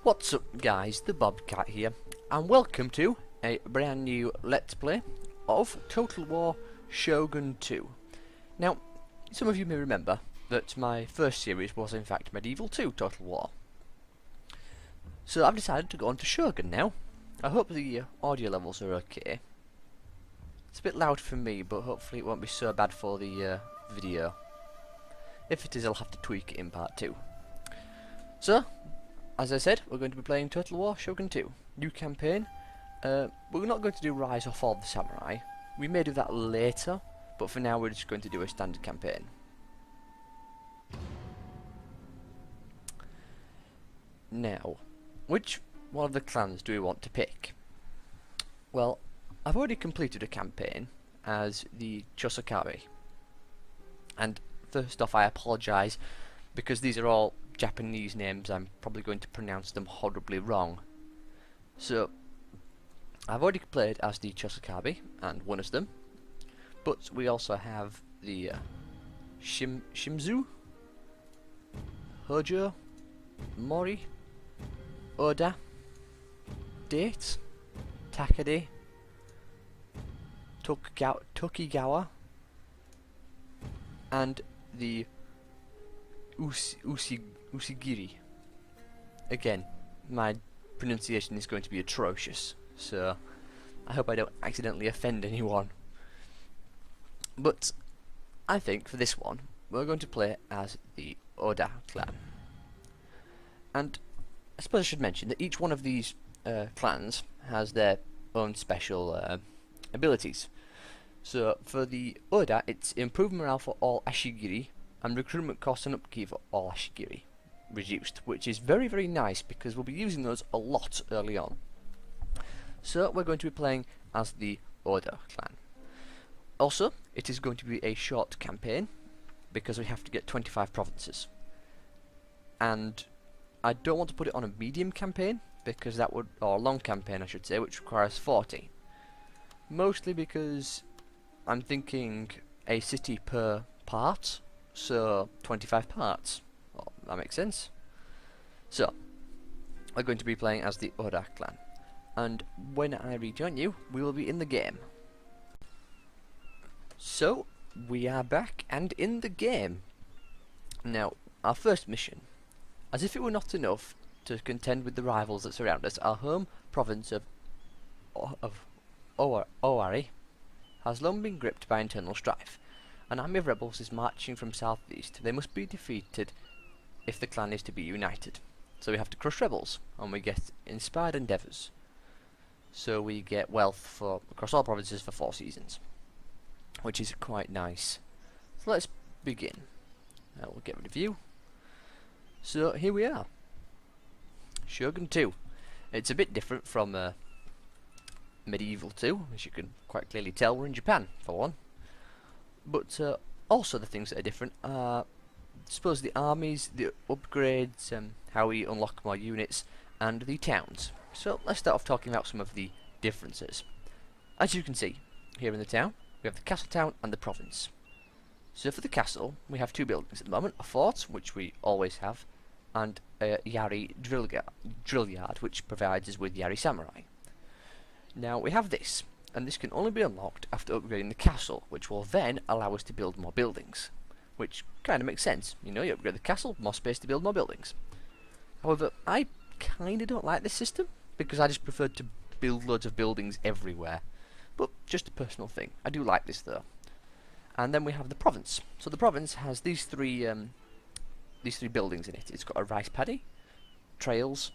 What's up guys, the Bobcat here, and welcome to a brand new Let's Play of Total War Shogun 2. Now, some of you may remember that my first series was in fact Medieval 2 Total War. So I've decided to go on to Shogun now. I hope the audio levels are okay. It's a bit loud for me, but hopefully it won't be so bad for the video. If it is, I'll have to tweak it in part 2. So, as I said, we're going to be playing Total War Shogun 2. New campaign. We're not going to do Rise or Fall of the Samurai. We may do that later, but for now we're just going to do a standard campaign. Now, which one of the clans do we want to pick? Well, I've already completed a campaign as the Chosakabe. And first off, I apologise because these are all Japanese names. I'm probably going to pronounce them horribly wrong. So, I've already played as the Chosakabe and won as them, but we also have the Shimzu, Hojo, Mori, Oda, Date, Takade, Tokigawa, and the Usigiri. Again, my pronunciation is going to be atrocious, so I hope I don't accidentally offend anyone. But I think for this one, we're going to play as the Oda clan. And I suppose I should mention that each one of these clans has their own special abilities. So for the Oda, it's improved morale for all Ashigiri, and recruitment costs and upkeep for all Ashigiri reduced, which is very, very nice because we'll be using those a lot early on. So we're going to be playing as the Oda clan. Also, it is going to be a short campaign because we have to get 25 provinces. And I don't want to put it on a medium campaign because that would, or a long campaign I should say, which requires 40. Mostly because I'm thinking a city per part. So 25 parts. Well, that makes sense. So we're going to be playing as the Oda clan, and when I rejoin you, we will be in the game. So we are back and in the game. Now, our first mission, as if it were not enough to contend with the rivals that surround us, our home province of Owari has long been gripped by internal strife. An army of rebels is marching from southeast. They must be defeated if the clan is to be united. So we have to crush rebels, and we get inspired endeavours. So we get wealth for across all provinces for 4 seasons, which is quite nice. So let's begin. We'll get rid of you. So here we are. Shogun 2. It's a bit different from Medieval 2, as you can quite clearly tell. We're in Japan, for one. But also the things that are different are, I suppose, the armies, the upgrades, how we unlock more units, and the towns. So let's start off talking about some of the differences. As you can see, here in the town, we have the castle town and the province. So for the castle, we have 2 buildings at the moment, a fort, which we always have, and a Yari drill yard, which provides us with Yari samurai. Now we have this, and this can only be unlocked after upgrading the castle, which will then allow us to build more buildings. Which kind of makes sense. You know, you upgrade the castle, more space to build more buildings. However, I kind of don't like this system, because I just prefer to build loads of buildings everywhere. But just a personal thing. I do like this though. And then we have the province. So the province has these three buildings in it. It's got a rice paddy, trails,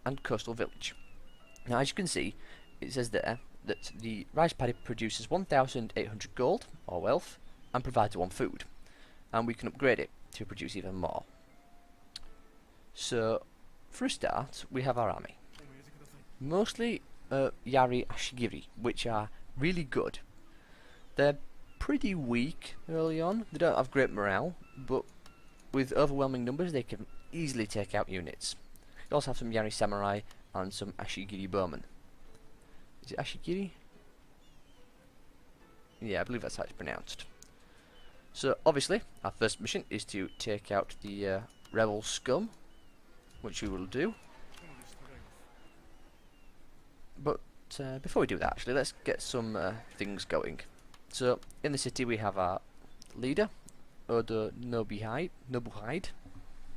and coastal village. Now, as you can see, it says there that the rice paddy produces 1,800 gold, or wealth, and provides 1 food. And we can upgrade it to produce even more. So, for a start, we have our army. Mostly Yari Ashigiri, which are really good. They're pretty weak early on. They don't have great morale, but with overwhelming numbers they can easily take out units. We also have some Yari samurai and some Ashigiri bowmen. Is it Ashigiri? Yeah, I believe that's how it's pronounced. So obviously our first mission is to take out the rebel scum, which we will do. But before we do that, actually, let's get some things going. So, in the city we have our leader, Odo Nobuhide.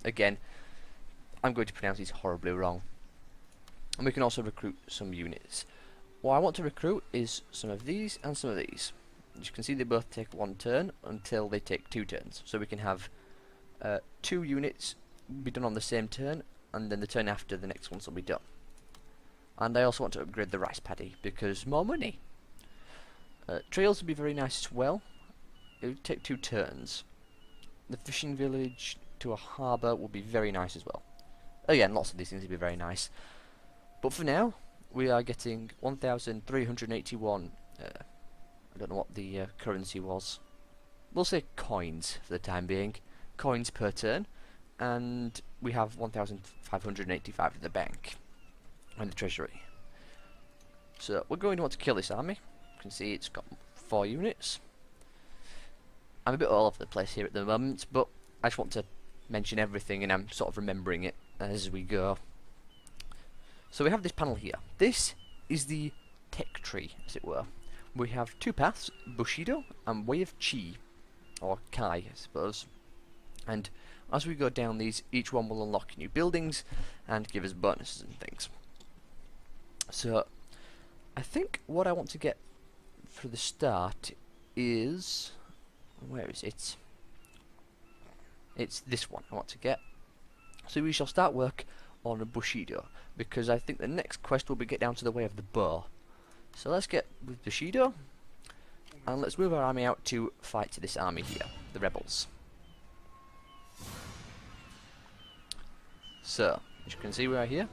Again, I'm going to pronounce these horribly wrong. And we can also recruit some units. What I want to recruit is some of these and some of these. As you can see, they both take 1 turn until they take 2 turns. So we can have 2 units be done on the same turn, and then the turn after the next ones will be done. And I also want to upgrade the rice paddy because more money. Trails would be very nice as well. It would take 2 turns. The fishing village to a harbour would be very nice as well. Again, lots of these things would be very nice. But for now, we are getting 1,381. I don't know what the currency was. We'll say coins for the time being. Coins per turn. And we have 1,585 in the bank. And the treasury. So we're going to want to kill this army. You can see it's got 4 units. I'm a bit all over the place here at the moment, but I just want to mention everything and I'm sort of remembering it as we go. So we have this panel here. This is the tech tree, as it were. We have 2 paths, Bushido and Way of Chi, or Kai, I suppose. And as we go down these, each one will unlock new buildings and give us bonuses and things. So, I think what I want to get for the start is... where is it? It's this one I want to get. So we shall start work on a Bushido, because I think the next quest will be get down to the Way of the Bow. So let's get with Bushido, and let's move our army out to fight this army here, the rebels. So, as you can see, we are here.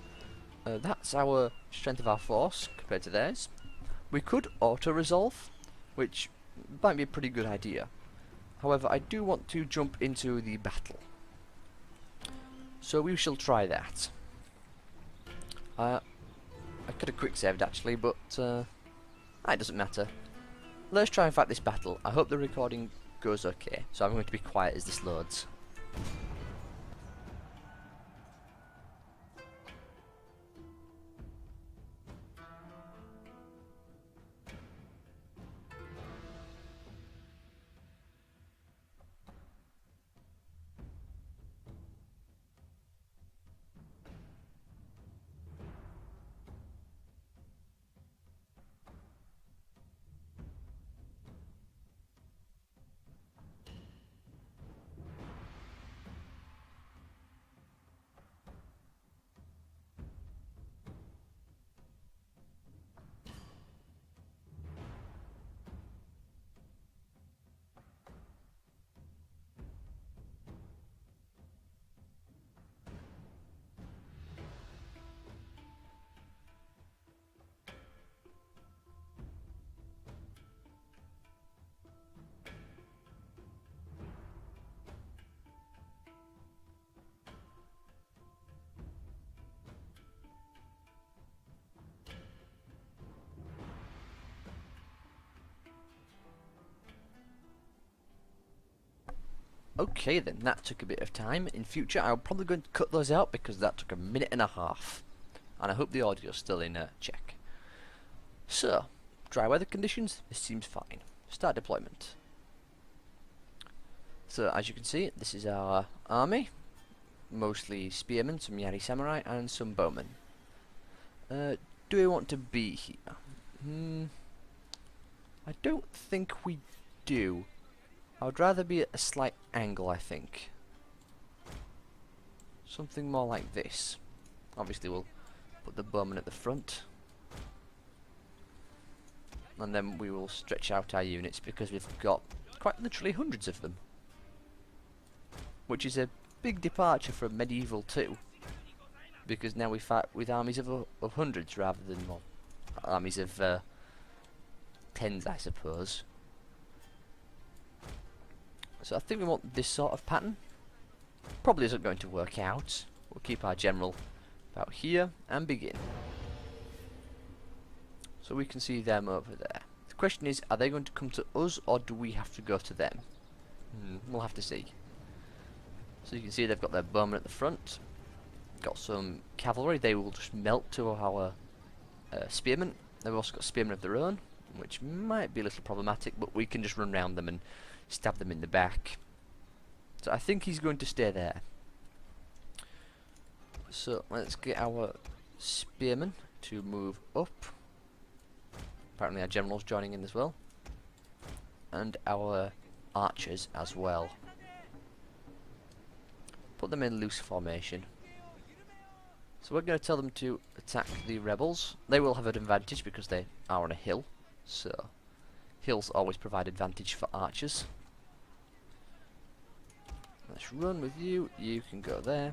That's our strength of our force compared to theirs. We could auto-resolve, which might be a pretty good idea. However, I do want to jump into the battle. So we shall try that. I could have quick saved actually, but it doesn't matter. Let's try and fight this battle. I hope the recording goes okay, so I'm going to be quiet as this loads. Okay then, that took a bit of time. In future I'm probably going to cut those out because that took 1.5 minutes. And I hope the audio's still in check. So, dry weather conditions, this seems fine. Start deployment. So as you can see, this is our army. Mostly spearmen, some Yari samurai and some bowmen. Do we want to be here? I don't think we do. I would rather be at a slight angle, I think. Something more like this. Obviously we'll put the bowman at the front. And then we will stretch out our units because we've got quite literally hundreds of them. Which is a big departure from Medieval 2. Because now we fight with armies of hundreds rather than, well, armies of tens, I suppose. So I think we want this sort of pattern. Probably isn't going to work out. We'll keep our general about here and begin. So we can see them over there. The question is, are they going to come to us or do we have to go to them? We'll have to see. So you can see they've got their bowmen at the front. Got some cavalry. They will just melt to our spearmen. They've also got spearmen of their own, which might be a little problematic, but we can just run around them and stab them in the back. So I think he's going to stay there. So let's get our spearmen to move up. Apparently our general's joining in as well. And our archers as well. Put them in loose formation. So we're going to tell them to attack the rebels. They will have an advantage because they are on a hill. So hills always provide advantage for archers. Let's run with you. You can go there.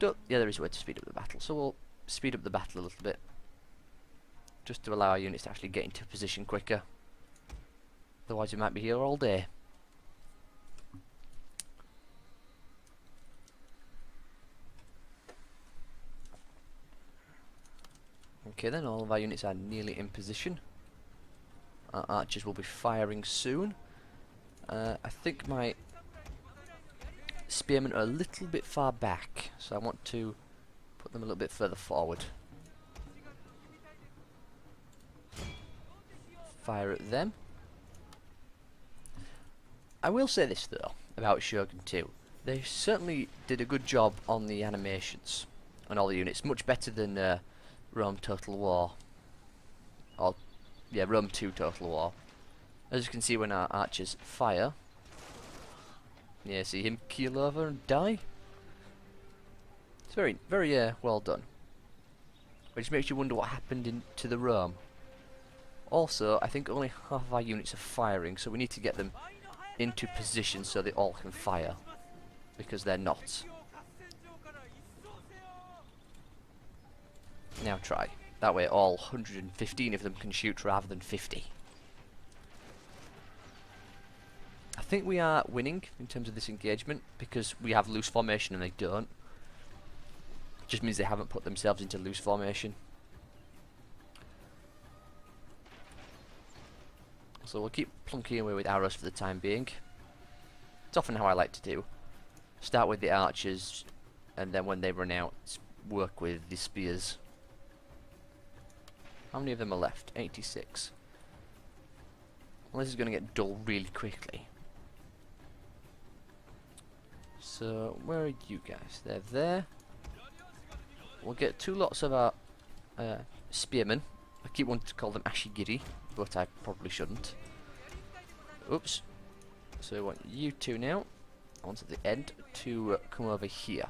Yeah, there is a way to speed up the battle. So we'll speed up the battle a little bit. Just to allow our units to actually get into position quicker. Otherwise we might be here all day. Okay then, all of our units are nearly in position. Our archers will be firing soon. I think my spearmen are a little bit far back, so I want to put them a little bit further forward. Fire at them. I will say this though, about Shogun 2. They certainly did a good job on the animations and all the units, much better than Rome Total War. Or, yeah, Rome 2 Total War. As you can see when our archers fire, yeah, see him keel over and die? It's very, very well done. Which makes you wonder what happened to the Rome. Also, I think only half of our units are firing, so we need to get them into position so they all can fire. Because they're not. Now try. That way all 115 of them can shoot rather than 50. I think we are winning in terms of this engagement because we have loose formation and they don't. It just means they haven't put themselves into loose formation. So we'll keep plunking away with arrows for the time being. It's often how I like to do. Start with the archers and then when they run out, work with the spears. How many of them are left? 86. Well, this is going to get dull really quickly. So, where are you guys? They're there. We'll get two lots of our spearmen. I keep wanting to call them Ashigiri, but I probably shouldn't. Oops. So I want you two now, onto the end, to come over here.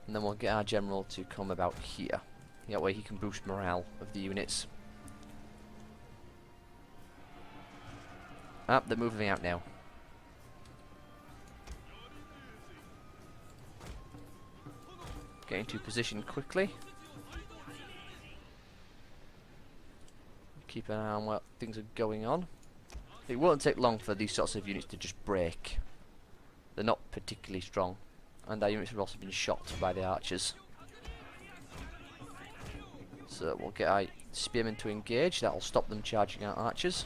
And then we'll get our general to come about here. That way he can boost morale of the units. Ah, they're moving out now. Get into position quickly. Keep an eye on what things are going on. It won't take long for these sorts of units to just break. They're not particularly strong. And our units have also been shot by the archers. So we'll get our spearmen to engage. That'll stop them charging our archers.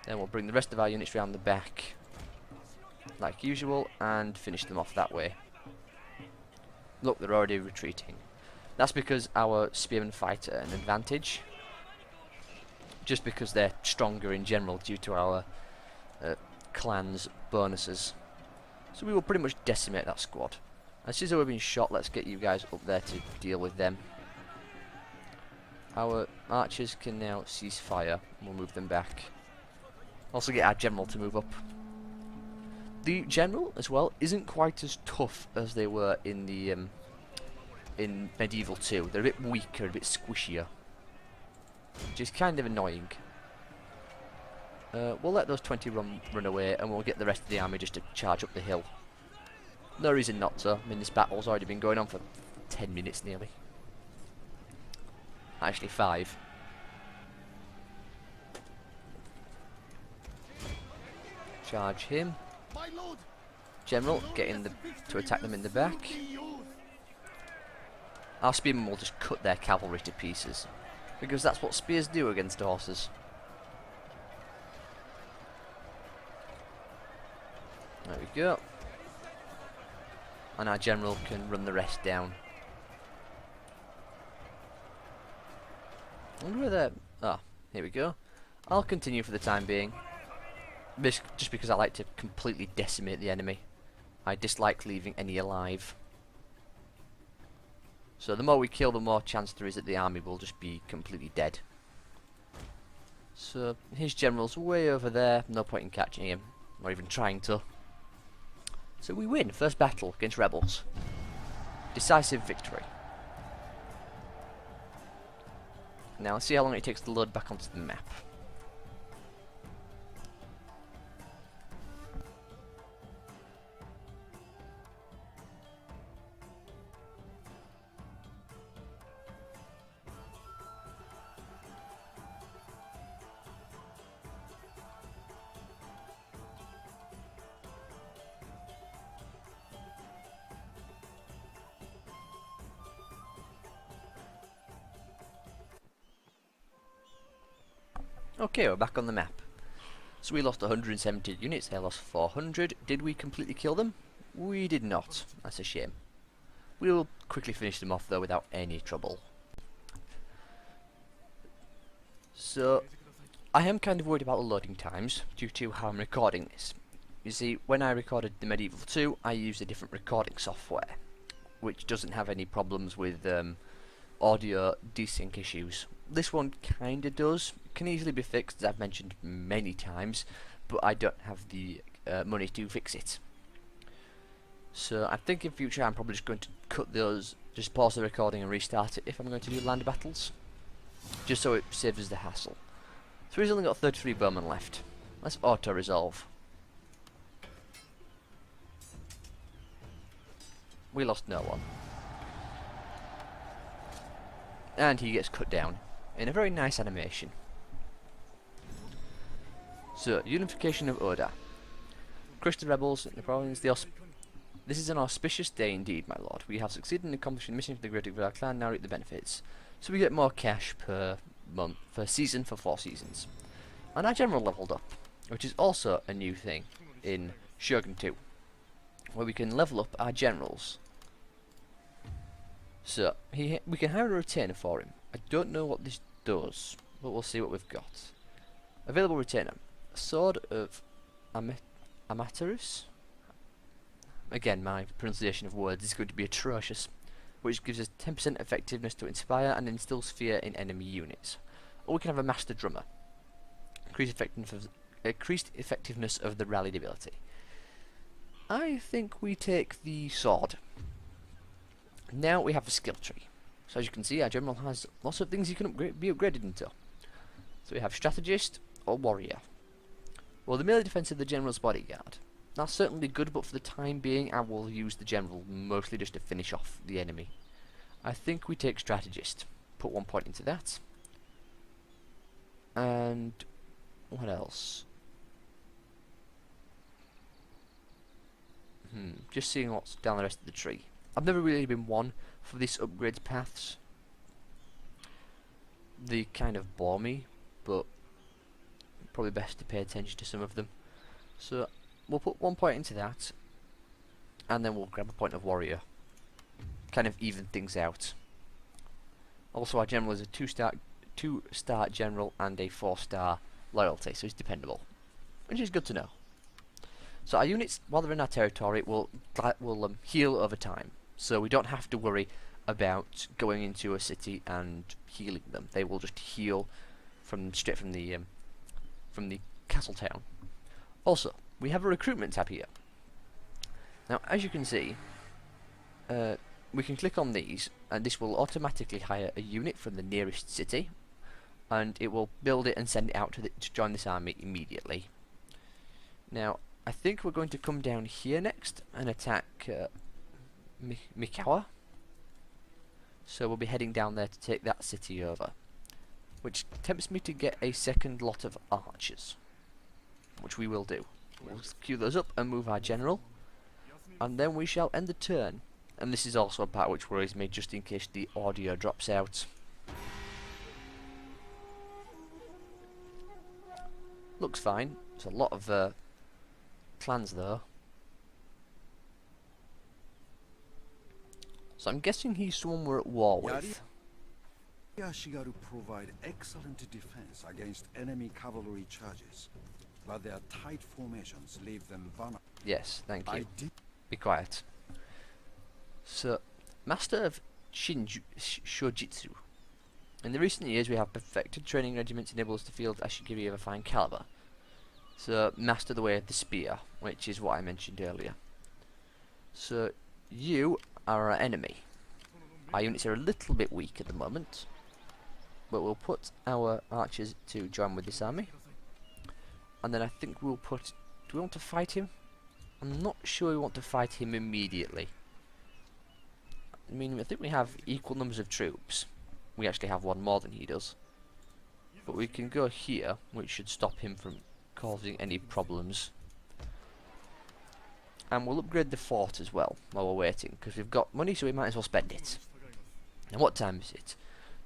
Then we'll bring the rest of our units round the back like usual and finish them off that way. Look, they're already retreating. That's because our spearmen fight at an advantage. Just because they're stronger in general due to our clan's bonuses. So we will pretty much decimate that squad. As soon as we've been shot, let's get you guys up there to deal with them. Our archers can now cease fire. We'll move them back. Also get our general to move up. The general, as well, isn't quite as tough as they were in the in Medieval 2. They're a bit weaker, a bit squishier. Which is kind of annoying. We'll let those 20 run away, and we'll get the rest of the army just to charge up the hill. No reason not to. I mean, this battle's already been going on for 10 minutes nearly. Actually, 5. Charge him. General, get in to attack them in the back. Our spearmen will just cut their cavalry to pieces. Because that's what spears do against horses. There we go. And our general can run the rest down. wonder where they're... Ah, here we go. I'll continue for the time being. Just because I like to completely decimate the enemy. I dislike leaving any alive. So the more we kill, the more chance there is that the army will just be completely dead. So his general's way over there, no point in catching him, or even trying to. So we win, first battle against rebels. Decisive victory. Now let's see how long it takes to load back onto the map. Okay, we're back on the map. So we lost 170 units, they lost 400. Did we completely kill them? We did not. That's a shame. We'll quickly finish them off though without any trouble. So, I am kind of worried about the loading times due to how I'm recording this. You see, when I recorded the Medieval 2, I used a different recording software, which doesn't have any problems with audio desync issues. This one kinda does. Can easily be fixed, as I've mentioned many times, but I don't have the money to fix it. So I think in future I'm probably just going to cut those, just pause the recording and restart it if I'm going to do land battles, just so it saves us the hassle. So we've only got 33 bowmen left. Let's auto-resolve. We lost no one. And he gets cut down in a very nice animation. So, unification of Oda. Crush the rebels in the province. This is an auspicious day indeed, my lord. We have succeeded in accomplishing the mission for the greater good of our clan, now reap the benefits. So we get more cash per month, per season for 4 seasons. And our general leveled up, which is also a new thing in Shogun 2, where we can level up our generals. So, we can hire a retainer for him. I don't know what this does, but we'll see what we've got. Available retainer. Sword of Amaterus. Again, my pronunciation of words is going to be atrocious, which gives us 10% effectiveness to inspire and instills fear in enemy units. Or we can have a Master Drummer. Increased effectiveness of the rallied ability. I think we take the sword. Now we have a skill tree. So as you can see, our general has lots of things you can be upgraded into. So we have Strategist or Warrior. Well, the melee defense of the general's bodyguard. That's certainly good, but for the time being I will use the general mostly just to finish off the enemy. I think we take Strategist. Put 1 point into that. And what else? Just seeing what's down the rest of the tree. I've never really been one for these upgrades paths. They kind of bore me, but probably best to pay attention to some of them. So we'll put 1 point into that, and then we'll grab a point of warrior. Kind of even things out. Also, our general is a 2-star general and a 4-star loyalty, so he's dependable, which is good to know. So our units, while they're in our territory, will heal over time. So we don't have to worry about going into a city and healing them. They will just heal straight from the castle town. Also, we have a recruitment tab here. Now, as you can see, we can click on these, and this will automatically hire a unit from the nearest city, and it will build it and send it out to join this army immediately. Now, I think we're going to come down here next and attack Mikawa. So we'll be heading down there to take that city over, which tempts me to get a second lot of archers, which we will do. We'll queue those up and move our general, and then we shall end the turn. And this is also a part which worries me, just in case the audio drops out. Looks fine. There's a lot of clans though. So I'm guessing he's someone we're at war with. Ashigaru provide excellent defense against enemy cavalry charges, but their tight formations leave them vulnerable. Yes, thank you. Be quiet. So, Master of Shojitsu. In the recent years, we have perfected training regiments enable us to field Ashigiri of a fine caliber. So, master the way of the spear, which is what I mentioned earlier. So, you are our enemy. Our units are a little bit weak at the moment, but we'll put our archers to join with this army. And then I think we'll put... Do we want to fight him? I'm not sure we want to fight him immediately. I mean, I think we have equal numbers of troops. We actually have one more than he does. But we can go here, which should stop him from causing any problems. And we'll upgrade the fort as well while we're waiting, because we've got money, so we might as well spend it. And what time is it?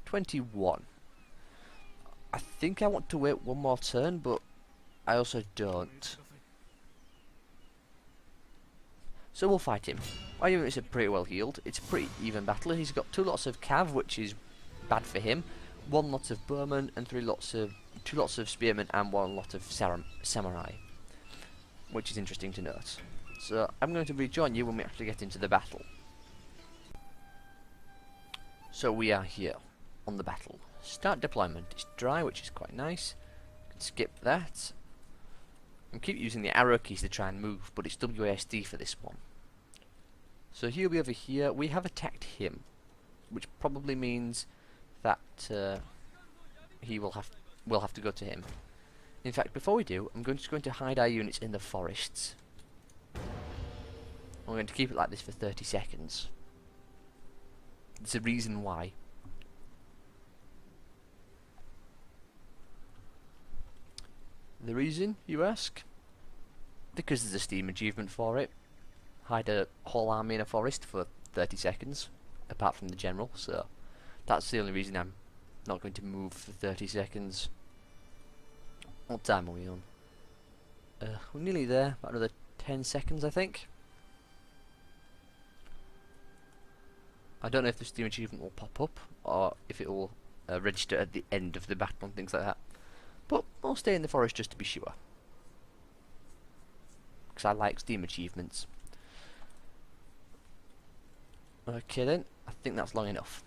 21. I think I want to wait one more turn, but I also don't. So we'll fight him. Our units are pretty well healed. It's a pretty even battle. He's got 2 lots of cav, which is bad for him. 1 lot of bowmen and 2 lots of spearmen and 1 lot of samurai, which is interesting to note. So I'm going to rejoin you when we actually get into the battle. So we are here on the battle. Start deployment. It's dry, which is quite nice. Can skip that. And keep using the arrow keys to try and move, but it's WASD for this one. So he'll be over here. We have attacked him, which probably means that we'll have to go to him. In fact, before we do, I'm just going to hide our units in the forests. I'm going to keep it like this for 30 seconds. There's a reason why. The reason, you ask? Because there's a Steam achievement for it. Hide a whole army in a forest for 30 seconds, apart from the general, so that's the only reason I'm not going to move for 30 seconds. What time are we on? We're nearly there, about another 10 seconds I think. I don't know if the Steam achievement will pop up, or if it will register at the end of the battle and things like that. But I'll stay in the forest just to be sure, because I like Steam achievements. Okay then, I think that's long enough.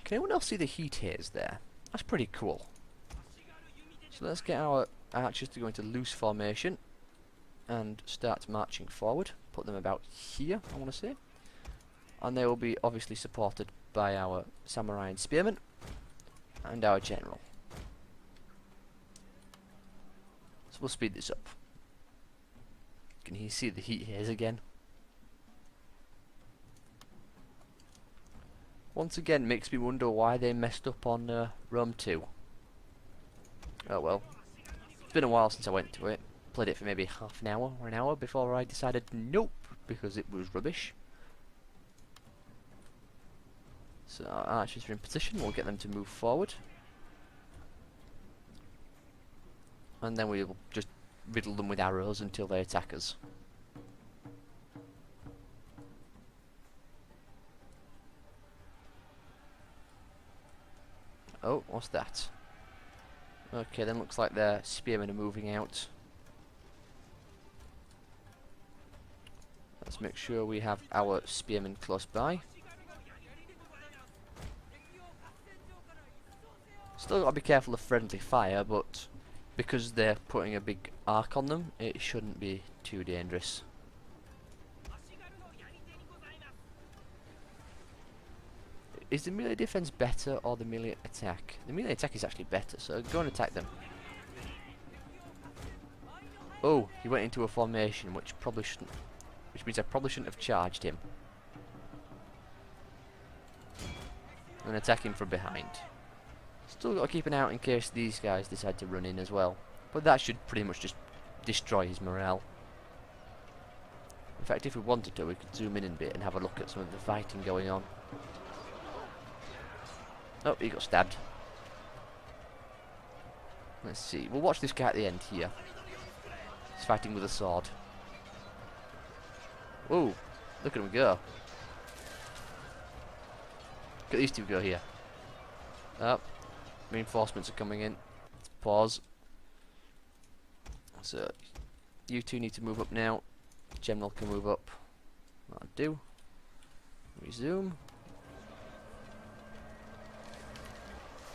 Can anyone else see the heat haze there? That's pretty cool. So let's get our archers to go into loose formation and start marching forward. Put them about here, I want to say. And they will be obviously supported by our samurai and spearmen and our general. So we'll speed this up. Can you see the heat haze again? Once again, makes me wonder why they messed up on Rome 2. Oh well. It's been a while since I went to it. Played it for maybe half an hour or an hour before I decided nope, because it was rubbish. So our archers are in position, we'll get them to move forward. And then we'll just riddle them with arrows until they attack us. Oh, what's that? Okay, then looks like their spearmen are moving out. Let's make sure we have our spearmen close by. Still gotta be careful of friendly fire, but because they're putting a big arc on them, it shouldn't be too dangerous. Is the melee defense better or the melee attack? The melee attack is actually better, so go and attack them. Oh, he went into a formation, which means I probably shouldn't have charged him. And attack him from behind. Still got to keep an eye out in case these guys decide to run in as well. But that should pretty much just destroy his morale. In fact, if we wanted to, we could zoom in a bit and have a look at some of the fighting going on. Oh, he got stabbed. Let's see. We'll watch this guy at the end here. He's fighting with a sword. Whoa, look at him go. Look at these two go here. Oh, reinforcements are coming in. Let's pause. So, you two need to move up now. General can move up. That'll do. Resume.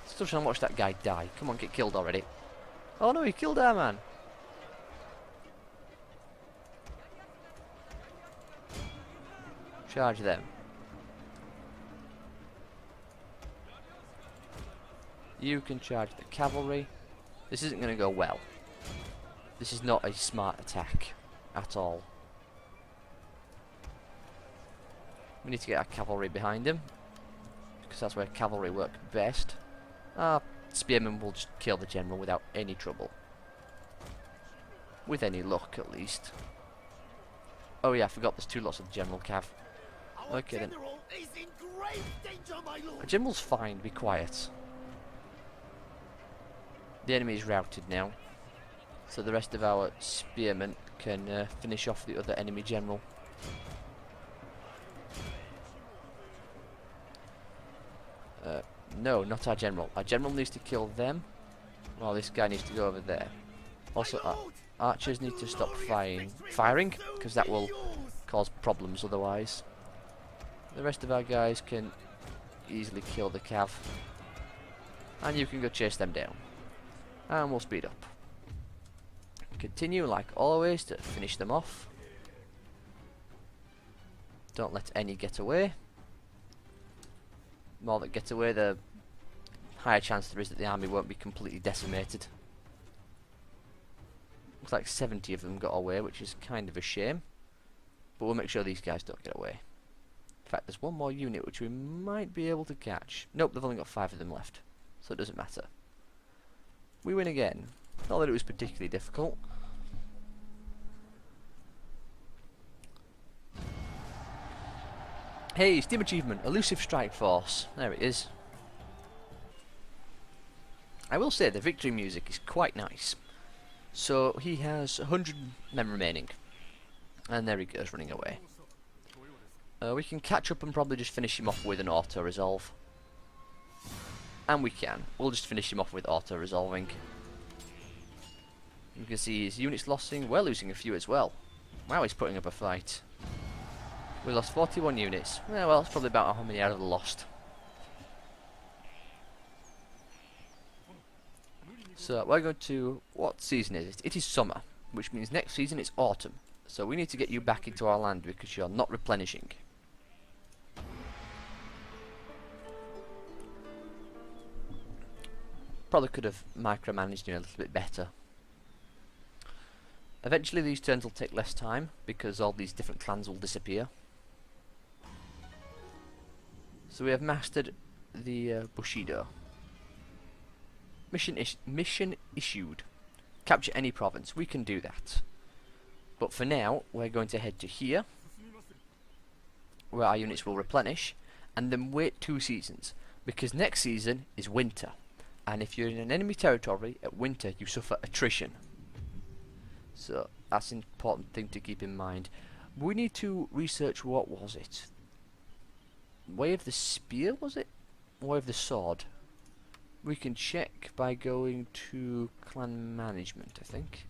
Still trying to watch that guy die. Come on, get killed already. Oh no, he killed our man. Charge them. You can charge the cavalry. This isn't going to go well. This is not a smart attack at all. We need to get our cavalry behind him, because that's where cavalry work best. Spearmen will just kill the general without any trouble. With any luck, at least. Oh yeah, I forgot there's 2 lots of general cav. Okay then. The general's fine, be quiet. The enemy is routed now, so the rest of our spearmen can finish off the other enemy general. No, not our general. Our general needs to kill them, while this guy needs to go over there. Also, archers need to stop firing, because that will cause problems otherwise. The rest of our guys can easily kill the cav, and you can go chase them down. And we'll speed up. Continue like always to finish them off. Don't let any get away. The more that get away, the higher chance there is that the army won't be completely decimated. Looks like 70 of them got away, which is kind of a shame. But we'll make sure these guys don't get away. In fact, there's one more unit which we might be able to catch. Nope, they've only got 5 of them left, so it doesn't matter. We win again. Not that it was particularly difficult. Hey, Steam achievement, Elusive Strikeforce. There it is. I will say the victory music is quite nice. So he has 100 men remaining. And there he goes, running away. We can catch up and probably just finish him off with an auto-resolve. And we can. We'll just finish him off with auto-resolving. You can see his units losing. We're losing a few as well. Wow, he's putting up a fight. We lost 41 units. Yeah, well, that's probably about how many out of the lost. So, we're going to... What season is it? It is summer, which means next season it's autumn. So we need to get you back into our land because you're not replenishing. Probably could have micromanaged you a little bit better. Eventually these turns will take less time because all these different clans will disappear. So we have mastered the Bushido. Mission issued. Capture any province. We can do that. But for now, we're going to head to here, where our units will replenish, and then wait 2 seasons, because next season is winter. And if you're in an enemy territory at winter, you suffer attrition. So that's an important thing to keep in mind. We need to research, what was it? Way of the Spear, was it? Way of the Sword. We can check by going to clan management, I think.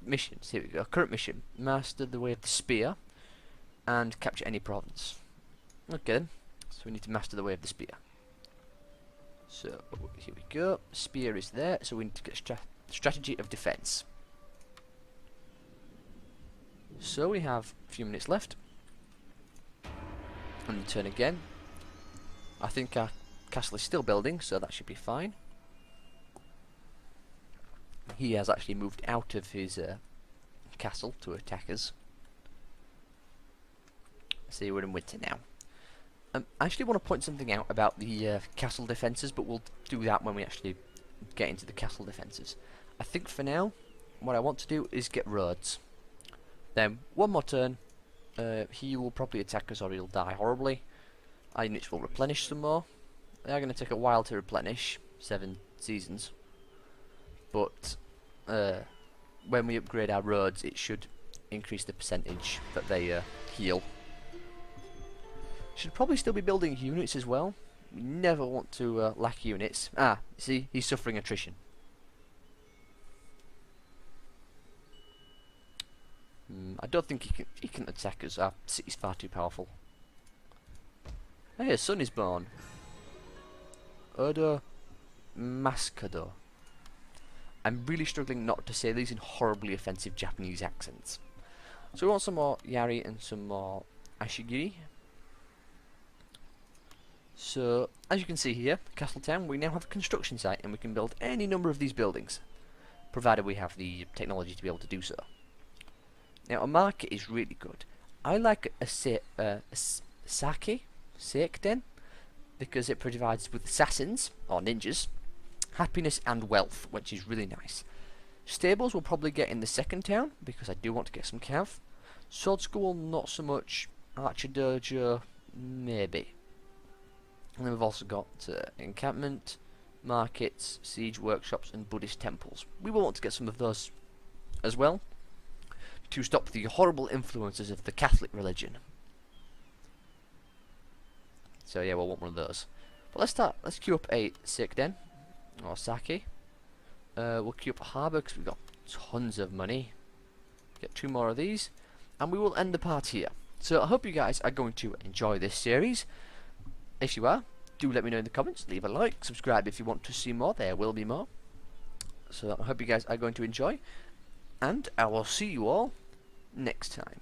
Missions, here we go. Current mission. Master the Way of the Spear and capture any province. Okay then. So we need to master the Way of the Spear. So here we go. Spear is there, so we need to get strategy of defense. So we have a few minutes left. And turn again. I think our castle is still building, so that should be fine. He has actually moved out of his castle to attack us. See, we're in winter now. I actually want to point something out about the castle defences, but we'll do that when we actually get into the castle defences. I think for now, what I want to do is get roads. Then, one more turn, he will probably attack us or he'll die horribly. Our units will replenish some more. They are going to take a while to replenish, 7 seasons. But when we upgrade our roads, it should increase the percentage that they heal. Should probably still be building units as well. We never want to lack units. Ah, see, he's suffering attrition. I don't think he can attack us. Our city's far too powerful. Hey, a son is born. Odo Mascado. I'm really struggling not to say these in horribly offensive Japanese accents. So we want some more Yari and some more Ashigiri. So, as you can see here, Castletown, we now have a construction site and we can build any number of these buildings, provided we have the technology to be able to do so. Now, a market is really good. I like a sake den, because it provides with assassins, or ninjas, happiness and wealth, which is really nice. Stables will probably get in the second town, because I do want to get some cav. Sword school, not so much. Archer dojo, maybe. And then we've also got encampment, markets, siege workshops, and Buddhist temples. We will want to get some of those as well, to stop the horrible influences of the Catholic religion. So yeah, we'll want one of those. But let's queue up a sake den, or sake. We'll queue up a harbour, because we've got tons of money. Get 2 more of these, and we will end the part here. So I hope you guys are going to enjoy this series. If you are, do let me know in the comments, leave a like, subscribe if you want to see more, there will be more. So I hope you guys are going to enjoy, and I will see you all next time.